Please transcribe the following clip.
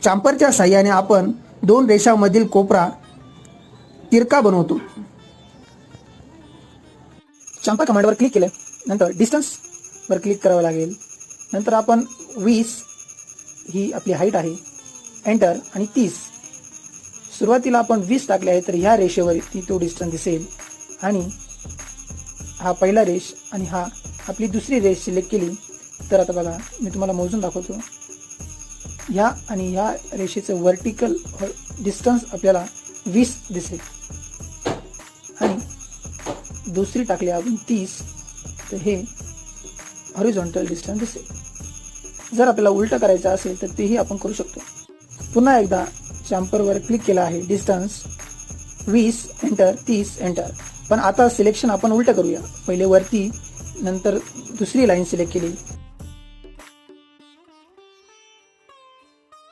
चांपरच्या साहाय्याने आपण दोन रेषांमधील कोपरा तिरका बनवतो. चांपर कमांडवर क्लिक केलं नंतर डिस्टन्सवर क्लिक करावं लागेल. नंतर आपण 20 ही आपली हाईट आहे, एंटर, आणि 30. सुरुवातीला आपण 20 टाकले आहे, तर ह्या रेषेवरती तो डिस्टन्स दिसेल. आणि हा पहिला रेष आणि हा आपली दुसरी रेष सिलेक्ट केली तर आता बघा मी तुम्हाला मोजून दाखवतो. ह्या आणि ह्या रेषेचं व्हर्टिकल डिस्टन्स आपल्याला 20 दिसेल आणि दुसरी टाकली आपण 30, तर हे हॉरिझॉन्टल डिस्टन्स दिसेल. जर आपल्याला उलटं करायचं असेल तर तेही आपण करू शकतो. पुन्हा एकदा चांपरवर क्लिक केला आहे, डिस्टन्स 20, एंटर, 30, एंटर. पण आता सिलेक्शन आपण उलटं करूया. पहिले वरती, नंतर दुसरी लाईन सिलेक्ट केली